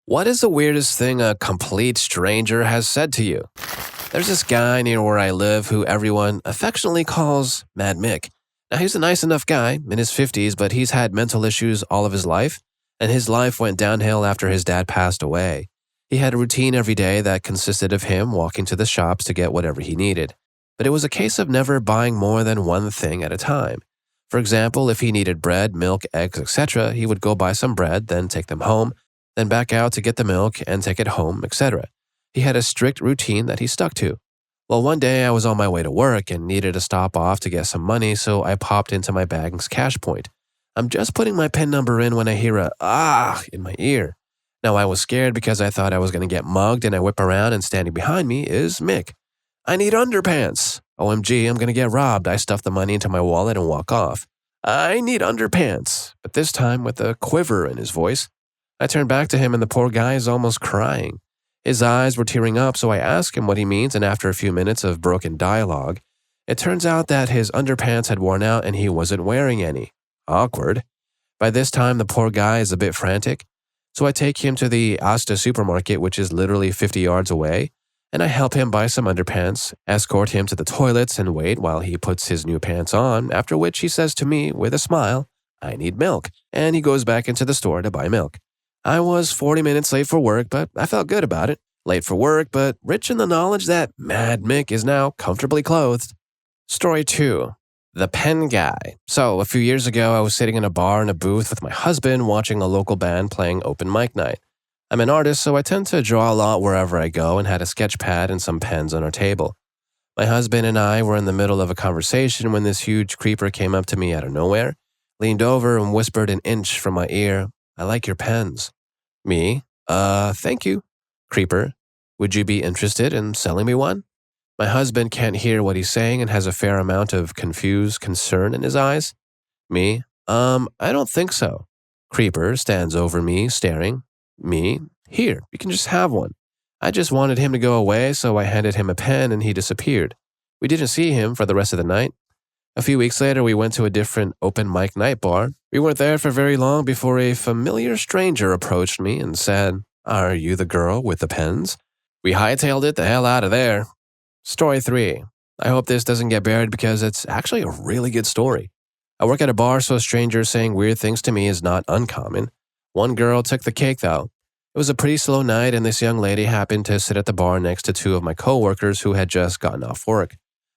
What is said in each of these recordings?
What is the weirdest thing a complete stranger has said to you? There's this guy near where I live who everyone affectionately calls Mad Mick. Now, he's a nice enough guy in his 50s, but he's had mental issues all of his life, and his life went downhill after his dad passed away. He had a routine every day that consisted of him walking to the shops to get whatever he needed. But it was a case of never buying more than one thing at a time. For example, if he needed bread, milk, eggs, etc., he would go buy some bread, then take them home, then back out to get the milk and take it home, etc. He had a strict routine that he stuck to. Well, one day I was on my way to work and needed to stop off to get some money, so I popped into my bank's cash point. I'm just putting my PIN number in when I hear a "ah" in my ear. Now, I was scared because I thought I was going to get mugged, and I whip around and standing behind me is Mick. "I need underpants." OMG, I'm going to get robbed. I stuff the money into my wallet and walk off. "I need underpants," but this time with a quiver in his voice. I turned back to him and the poor guy is almost crying. His eyes were tearing up, so I ask him what he means, and after a few minutes of broken dialogue, it turns out that his underpants had worn out and he wasn't wearing any. Awkward. By this time, the poor guy is a bit frantic, so I take him to the Asta supermarket, which is literally 50 yards away, and I help him buy some underpants, escort him to the toilets, and wait while he puts his new pants on, after which he says to me with a smile, "I need milk," and he goes back into the store to buy milk. I was 40 minutes late for work, but I felt good about it. Late for work, but rich in the knowledge that Mad Mick is now comfortably clothed. Story 2. The Pen Guy. So, a few years ago, I was sitting in a bar in a booth with my husband watching a local band playing open mic night. I'm an artist, so I tend to draw a lot wherever I go and had a sketch pad and some pens on our table. My husband and I were in the middle of a conversation when this huge creeper came up to me out of nowhere, leaned over and whispered an inch from my ear, "I like your pens." Me, thank you. Creeper, would you be interested in selling me one? My husband can't hear what he's saying and has a fair amount of confused concern in his eyes. Me, I don't think so. Creeper stands over me, staring. Me, here, you can just have one. I just wanted him to go away, so I handed him a pen and he disappeared. We didn't see him for the rest of the night. A few weeks later, we went to a different open mic night bar. We weren't there for very long before a familiar stranger approached me and said, "Are you the girl with the pens?" We hightailed it the hell out of there. Story 3. I hope this doesn't get buried because it's actually a really good story. I work at a bar, so strangers saying weird things to me is not uncommon. One girl took the cake, though. It was a pretty slow night, and this young lady happened to sit at the bar next to two of my coworkers who had just gotten off work.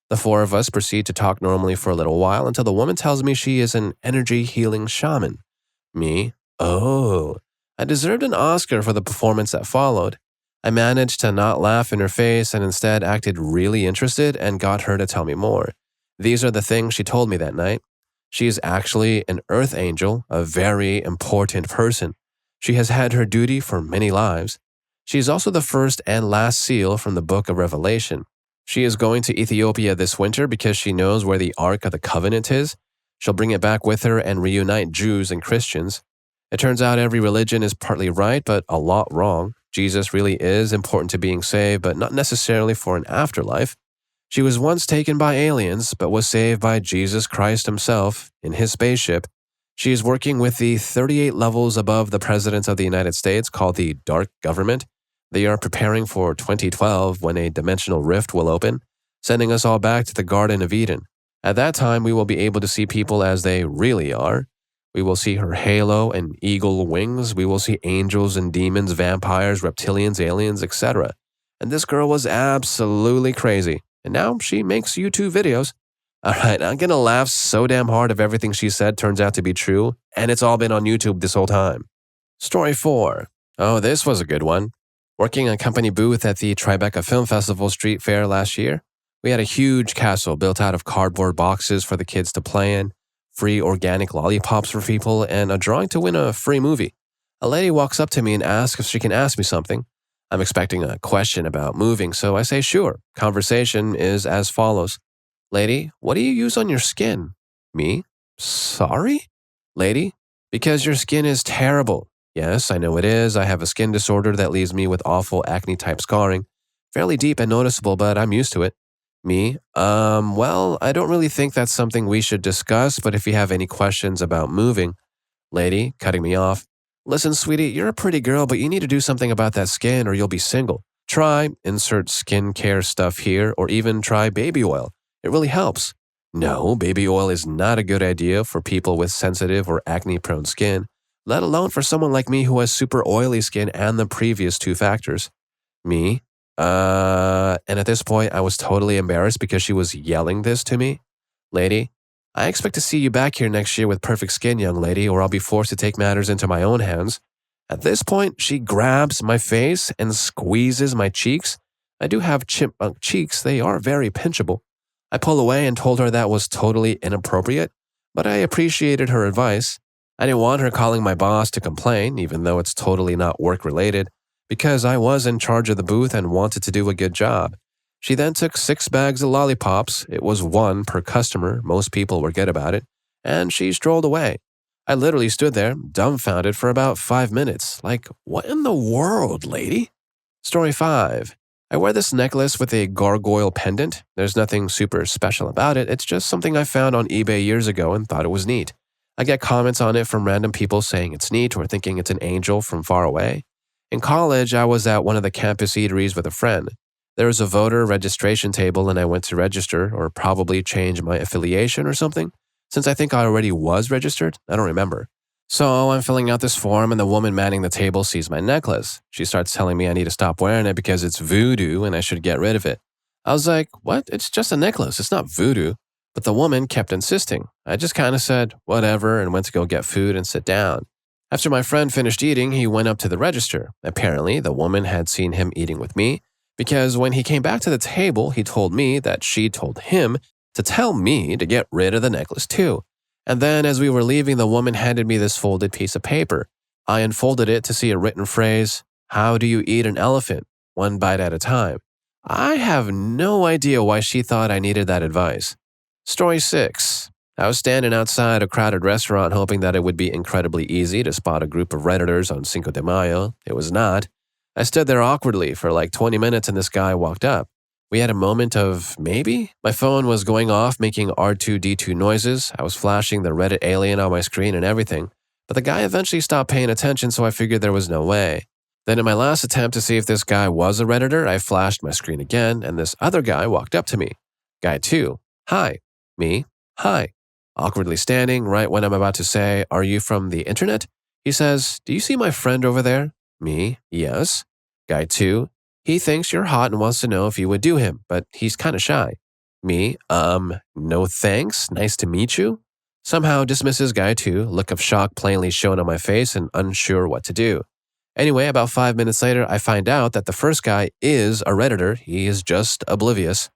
The four of us proceed to talk normally for a little while until the woman tells me she is an energy healing shaman. Me, oh, I deserved an Oscar for the performance that followed. I managed to not laugh in her face and instead acted really interested and got her to tell me more. These are the things she told me that night. She is actually an earth angel, a very important person. She has had her duty for many lives. She is also the first and last seal from the book of Revelation. She is going to Ethiopia this winter because she knows where the Ark of the Covenant is. She'll bring it back with her and reunite Jews and Christians. It turns out every religion is partly right, but a lot wrong. Jesus really is important to being saved, but not necessarily for an afterlife. She was once taken by aliens, but was saved by Jesus Christ himself in his spaceship. She is working with the 38 levels above the President of the United States called the Dark Government. They are preparing for 2012 when a dimensional rift will open, sending us all back to the Garden of Eden. At that time, we will be able to see people as they really are. We will see her halo and eagle wings. We will see angels and demons, vampires, reptilians, aliens, etc. And this girl was absolutely crazy. And now she makes YouTube videos. Alright, I'm gonna laugh so damn hard if everything she said turns out to be true, and it's all been on YouTube this whole time. Story 4. Oh, this was a good one. Working a company booth at the Tribeca Film Festival Street Fair last year, we had a huge castle built out of cardboard boxes for the kids to play in, free organic lollipops for people, and a drawing to win a free movie. A lady walks up to me and asks if she can ask me something. I'm expecting a question about moving, so I say sure. Conversation is as follows. Lady, what do you use on your skin? Me? Sorry? Lady, because your skin is terrible. Yes, I know it is. I have a skin disorder that leaves me with awful acne-type scarring. Fairly deep and noticeable, but I'm used to it. Me? Well, I don't really think that's something we should discuss, but if you have any questions about moving. Lady, cutting me off. Listen, sweetie, you're a pretty girl, but you need to do something about that skin or you'll be single. Try insert skincare stuff here or even try baby oil. It really helps. No, baby oil is not a good idea for people with sensitive or acne-prone skin, let alone for someone like me who has super oily skin and the previous two factors. Me? And at this point, I was totally embarrassed because she was yelling this to me. Lady, I expect to see you back here next year with perfect skin, young lady, or I'll be forced to take matters into my own hands. At this point, she grabs my face and squeezes my cheeks. I do have chipmunk cheeks, they are very pinchable. I pull away and told her that was totally inappropriate, but I appreciated her advice. I didn't want her calling my boss to complain, even though it's totally not work-related, because I was in charge of the booth and wanted to do a good job. She then took 6 bags of lollipops. It was 1 per customer. Most people were good about it. And she strolled away. I literally stood there, dumbfounded for about 5 minutes. Like, what in the world, lady? Story 5. I wear this necklace with a gargoyle pendant. There's nothing super special about it. It's just something I found on eBay years ago and thought it was neat. I get comments on it from random people saying it's neat or thinking it's an angel from far away. In college, I was at one of the campus eateries with a friend. There was a voter registration table and I went to register or probably change my affiliation or something. Since I think I already was registered, I don't remember. So I'm filling out this form and the woman manning the table sees my necklace. She starts telling me I need to stop wearing it because it's voodoo and I should get rid of it. I was like, what? It's just a necklace. It's not voodoo. But the woman kept insisting. I just kind of said, whatever, and went to go get food and sit down. After my friend finished eating, he went up to the register. Apparently, the woman had seen him eating with me because when he came back to the table, he told me that she told him to tell me to get rid of the necklace too. And then as we were leaving, the woman handed me this folded piece of paper. I unfolded it to see a written phrase, "How do you eat an elephant? 1 bite at a time." I have no idea why she thought I needed that advice. Story 6. I was standing outside a crowded restaurant hoping that it would be incredibly easy to spot a group of Redditors on Cinco de Mayo. It was not. I stood there awkwardly for like 20 minutes and this guy walked up. We had a moment of maybe? My phone was going off making R2D2 noises. I was flashing the Reddit alien on my screen and everything. But the guy eventually stopped paying attention, so I figured there was no way. Then in my last attempt to see if this guy was a Redditor, I flashed my screen again and this other guy walked up to me. Guy 2. Hi. Me. Hi. Awkwardly standing right when I'm about to say, "Are you from the internet?" He says, "Do you see my friend over there?" Me. Yes. Guy 2. He thinks you're hot and wants to know if you would do him, but he's kind of shy. Me. No thanks. Nice to meet you. Somehow dismisses guy 2, look of shock plainly shown on my face and unsure what to do. Anyway, about 5 minutes later, I find out that the first guy is a Redditor. He is just oblivious.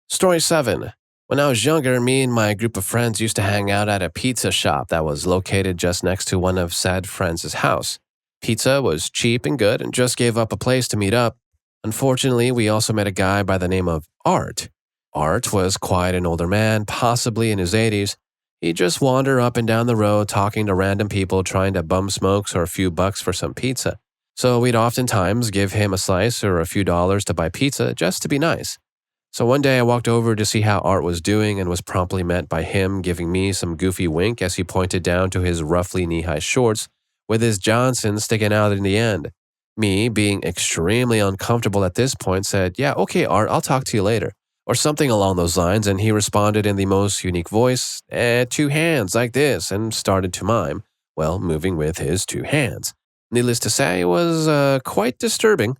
Story 7. When I was younger, me and my group of friends used to hang out at a pizza shop that was located just next to one of said friends' house. Pizza was cheap and good and just gave up a place to meet up. Unfortunately, we also met a guy by the name of Art. Art was quite an older man, possibly in his 80s. He'd just wander up and down the road talking to random people trying to bum smokes or a few bucks for some pizza. So we'd oftentimes give him a slice or a few dollars to buy pizza just to be nice. So one day I walked over to see how Art was doing and was promptly met by him giving me some goofy wink as he pointed down to his roughly knee-high shorts with his Johnson sticking out in the end. Me, being extremely uncomfortable at this point, said, "Yeah, okay, Art, I'll talk to you later." Or something along those lines, and he responded in the most unique voice, 2 hands like this, and started to mime, well, moving with his 2 hands. Needless to say, it was quite disturbing.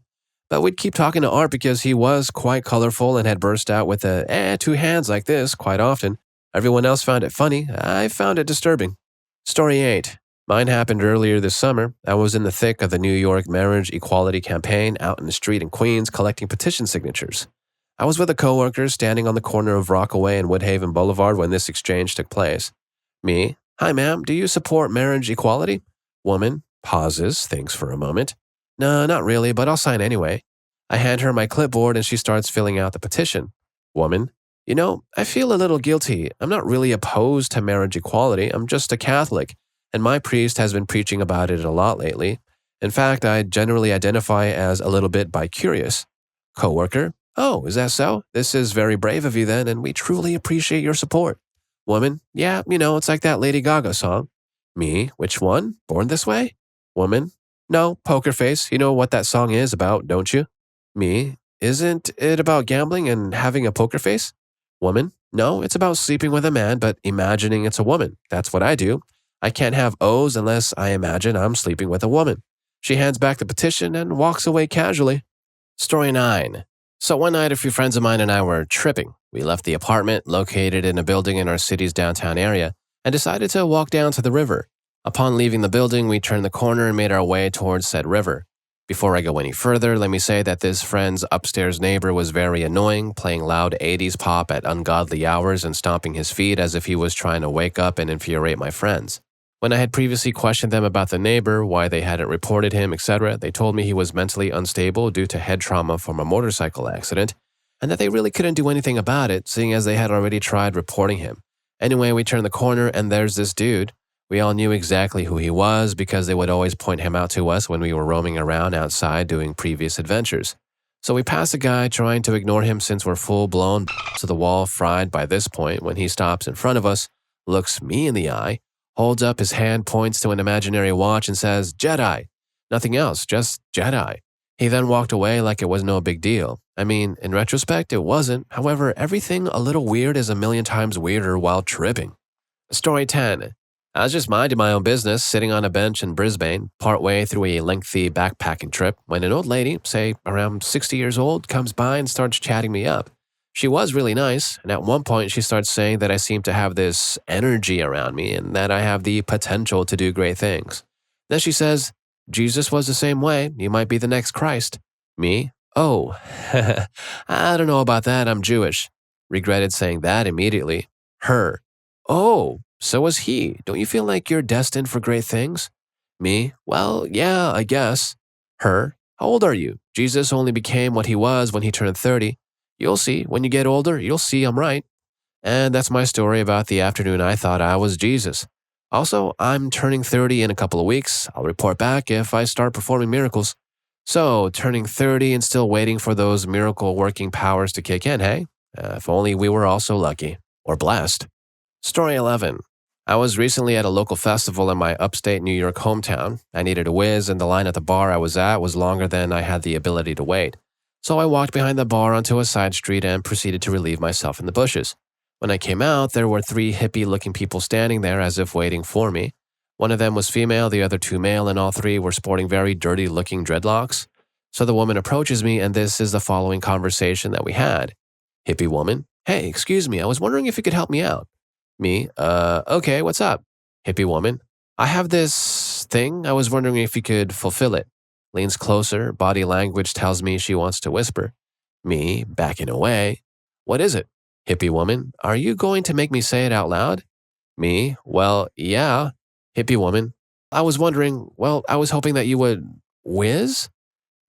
But we'd keep talking to Art because he was quite colorful and had burst out with 2 hands like this quite often. Everyone else found it funny. I found it disturbing. Story 8. Mine happened earlier this summer. I was in the thick of the New York marriage equality campaign out in the street in Queens collecting petition signatures. I was with a coworker standing on the corner of Rockaway and Woodhaven Boulevard when this exchange took place. Me. Hi, ma'am. Do you support marriage equality? Woman. Pauses, thinks for a moment. No, not really, but I'll sign anyway. I hand her my clipboard and she starts filling out the petition. Woman. You know, I feel a little guilty. I'm not really opposed to marriage equality. I'm just a Catholic, and my priest has been preaching about it a lot lately. In fact, I generally identify as a little bit bi-curious. Coworker. Oh, is that so? This is very brave of you then, and we truly appreciate your support. Woman. Yeah, it's like that Lady Gaga song. Me. Which one? Born This Way? Woman, no, poker face. You know what that song is about, don't you? Me, isn't it about gambling and having a poker face? Woman, no, it's about sleeping with a man but imagining it's a woman. That's what I do. I can't have O's unless I imagine I'm sleeping with a woman. She hands back the petition and walks away casually. Story 9. So one night, a few friends of mine and I were tripping. We left the apartment, located in a building in our city's downtown area, and decided to walk down to the river. Upon leaving the building, we turned the corner and made our way towards said river. Before I go any further, let me say that this friend's upstairs neighbor was very annoying, playing loud 80s pop at ungodly hours and stomping his feet as if he was trying to wake up and infuriate my friends. When I had previously questioned them about the neighbor, why they hadn't reported him, etc., they told me he was mentally unstable due to head trauma from a motorcycle accident, and that they really couldn't do anything about it, seeing as they had already tried reporting him. Anyway, we turned the corner and there's this dude. We all knew exactly who he was because they would always point him out to us when we were roaming around outside doing previous adventures. So we passed the guy trying to ignore him since we're full-blown to the wall fried by this point when he stops in front of us, looks me in the eye, holds up his hand, points to an imaginary watch and says, Jedi. Nothing else, just Jedi. He then walked away like it was no big deal. I mean, in retrospect, it wasn't. However, everything a little weird is a million times weirder while tripping. Story 10. I was just minding my own business, sitting on a bench in Brisbane, partway through a lengthy backpacking trip, when an old lady, say around 60 years old, comes by and starts chatting me up. She was really nice, and at one point she starts saying that I seem to have this energy around me and that I have the potential to do great things. Then she says, Jesus was the same way, you might be the next Christ. Me? Oh, I don't know about that, I'm Jewish. Regretted saying that immediately. Her. Oh, so was he. Don't you feel like you're destined for great things? Me? Well, yeah, I guess. Her? How old are you? Jesus only became what he was when he turned 30. You'll see. When you get older, you'll see I'm right. And that's my story about the afternoon I thought I was Jesus. Also, I'm turning 30 in a couple of weeks. I'll report back if I start performing miracles. So, turning 30 and still waiting for those miracle-working powers to kick in, hey? If only we were all so lucky. Or blessed. Story 11. I was recently at a local festival in my upstate New York hometown. I needed a whiz, and the line at the bar I was at was longer than I had the ability to wait. So I walked behind the bar onto a side street and proceeded to relieve myself in the bushes. When I came out, there were 3 hippie-looking people standing there as if waiting for me. One of them was female, the other 2 male, and all 3 were sporting very dirty-looking dreadlocks. So the woman approaches me, and this is the following conversation that we had. Hippie woman, hey, excuse me, I was wondering if you could help me out. Me, okay, what's up? Hippie woman, I have this thing, I was wondering if you could fulfill it. Leans closer, body language tells me she wants to whisper. Me, backing away. What is it? Hippie woman, are you going to make me say it out loud? Me, well, yeah. Hippie woman, I was hoping that you would whiz?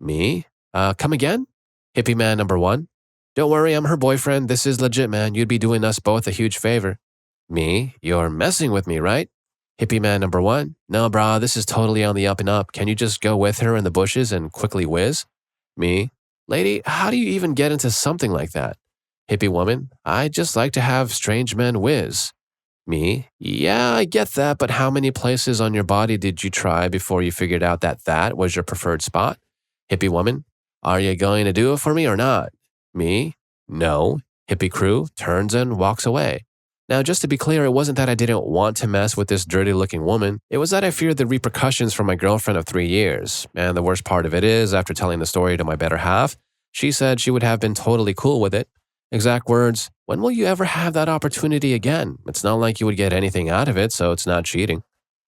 Me, come again? Hippie man number 1, don't worry, I'm her boyfriend, this is legit, man, you'd be doing us both a huge favor. Me, you're messing with me, right? Hippie man number 1, no, brah, this is totally on the up and up. Can you just go with her in the bushes and quickly whiz? Me, lady, how do you even get into something like that? Hippie woman, I just like to have strange men whiz. Me, yeah, I get that, but how many places on your body did you try before you figured out that that was your preferred spot? Hippie woman, are you going to do it for me or not? Me, no. Hippie crew turns and walks away. Now, just to be clear, it wasn't that I didn't want to mess with this dirty-looking woman. It was that I feared the repercussions from my girlfriend of 3 years. And the worst part of it is, after telling the story to my better half, she said she would have been totally cool with it. Exact words, when will you ever have that opportunity again? It's not like you would get anything out of it, so it's not cheating.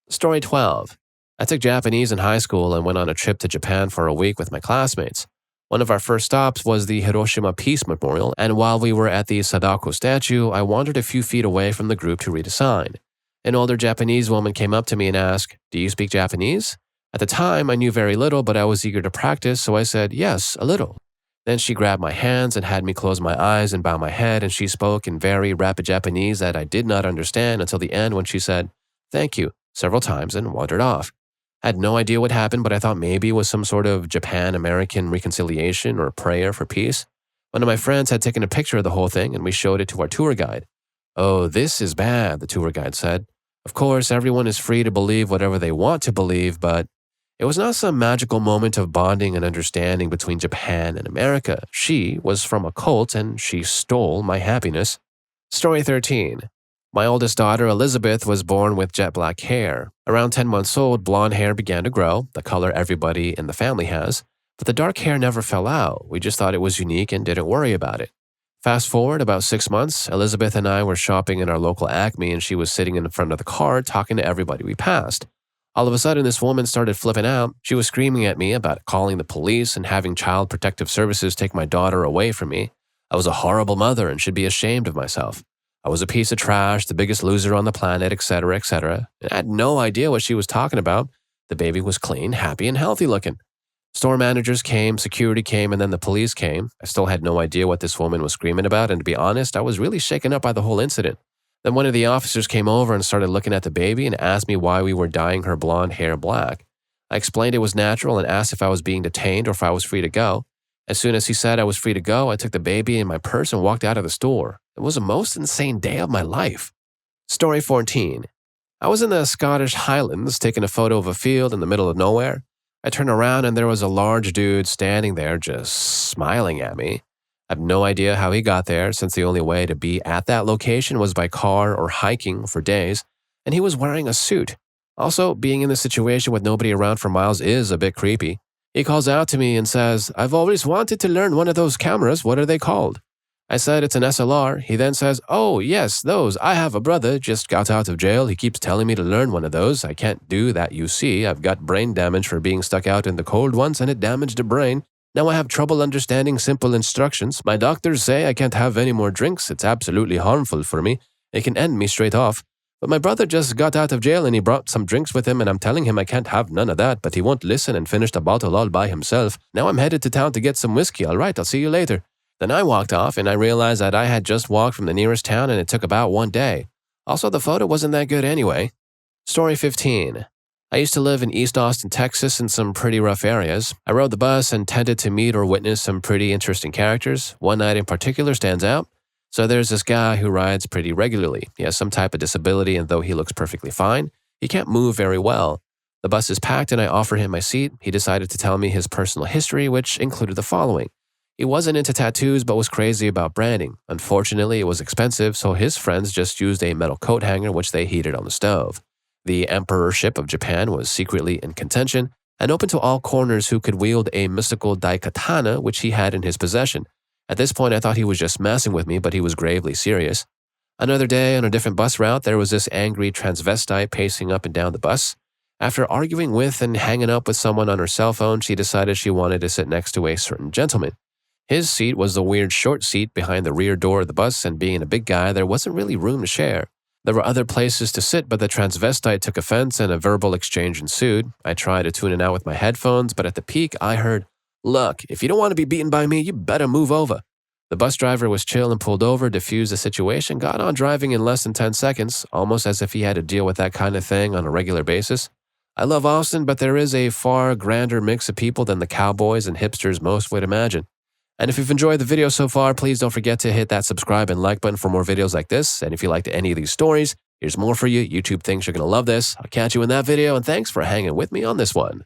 Story 12. I took Japanese in high school and went on a trip to Japan for a week with my classmates. One of our first stops was the Hiroshima Peace Memorial, and while we were at the Sadako statue, I wandered a few feet away from the group to read a sign. An older Japanese woman came up to me and asked, "Do you speak Japanese?" At the time, I knew very little, but I was eager to practice, so I said, "Yes, a little." Then she grabbed my hands and had me close my eyes and bow my head, and she spoke in very rapid Japanese that I did not understand until the end when she said, "Thank you," several times and wandered off. I had no idea what happened, but I thought maybe it was some sort of Japan-American reconciliation or prayer for peace. One of my friends had taken a picture of the whole thing, and we showed it to our tour guide. "Oh, this is bad," the tour guide said. "Of course, everyone is free to believe whatever they want to believe, but..." It was not some magical moment of bonding and understanding between Japan and America. She was from a cult and she stole my happiness. Story 13. My oldest daughter, Elizabeth, was born with jet black hair. Around 10 months old, blonde hair began to grow, the color everybody in the family has, but the dark hair never fell out. We just thought it was unique and didn't worry about it. Fast forward about 6 months, Elizabeth and I were shopping in our local Acme and she was sitting in front of the car talking to everybody we passed. All of a sudden, this woman started flipping out. She was screaming at me about calling the police and having Child Protective Services take my daughter away from me. I was a horrible mother and should be ashamed of myself. I was a piece of trash, the biggest loser on the planet, etc., etc. I had no idea what she was talking about. The baby was clean, happy, and healthy looking. Store managers came, security came, and then the police came. I still had no idea what this woman was screaming about, and to be honest, I was really shaken up by the whole incident. Then one of the officers came over and started looking at the baby and asked me why we were dyeing her blonde hair black. I explained it was natural and asked if I was being detained or if I was free to go. As soon as he said I was free to go, I took the baby in my purse and walked out of the store. It was the most insane day of my life. Story 14. I was in the Scottish Highlands taking a photo of a field in the middle of nowhere. I turned around and there was a large dude standing there just smiling at me. I have no idea how he got there since the only way to be at that location was by car or hiking for days, and he was wearing a suit. Also, being in this situation with nobody around for miles is a bit creepy. He calls out to me and says, "I've always wanted to learn one of those cameras. What are they called?" I said it's an SLR. He then says, "Oh, yes, those. I have a brother, just got out of jail. He keeps telling me to learn one of those. I can't do that, you see. I've got brain damage for being stuck out in the cold once and it damaged the brain. Now I have trouble understanding simple instructions. My doctors say I can't have any more drinks. It's absolutely harmful for me. It can end me straight off. But my brother just got out of jail and he brought some drinks with him and I'm telling him I can't have none of that, but he won't listen and finished a bottle all by himself. Now I'm headed to town to get some whiskey. All right, I'll see you later." Then I walked off and I realized that I had just walked from the nearest town and it took about 1 day. Also, the photo wasn't that good anyway. Story 15. I used to live in East Austin, Texas in some pretty rough areas. I rode the bus and tended to meet or witness some pretty interesting characters. One night in particular stands out. So there's this guy who rides pretty regularly. He has some type of disability and though he looks perfectly fine, he can't move very well. The bus is packed and I offer him my seat. He decided to tell me his personal history, which included the following. He wasn't into tattoos but was crazy about branding. Unfortunately, it was expensive, so his friends just used a metal coat hanger which they heated on the stove. The emperorship of Japan was secretly in contention and open to all corners who could wield a mystical daikatana which he had in his possession. At this point, I thought he was just messing with me, but he was gravely serious. Another day, on a different bus route, there was this angry transvestite pacing up and down the bus. After arguing with and hanging up with someone on her cell phone, she decided she wanted to sit next to a certain gentleman. His seat was the weird short seat behind the rear door of the bus, and being a big guy, there wasn't really room to share. There were other places to sit, but the transvestite took offense and a verbal exchange ensued. I tried to tune it out with my headphones, but at the peak, I heard, "Look, if you don't want to be beaten by me, you better move over." The bus driver was chill and pulled over, diffused the situation, got on driving in less than 10 seconds, almost as if he had to deal with that kind of thing on a regular basis. I love Austin, but there is a far grander mix of people than the cowboys and hipsters most would imagine. And if you've enjoyed the video so far, please don't forget to hit that subscribe and like button for more videos like this. And if you liked any of these stories, here's more for you. YouTube thinks you're going to love this. I'll catch you in that video, and thanks for hanging with me on this one.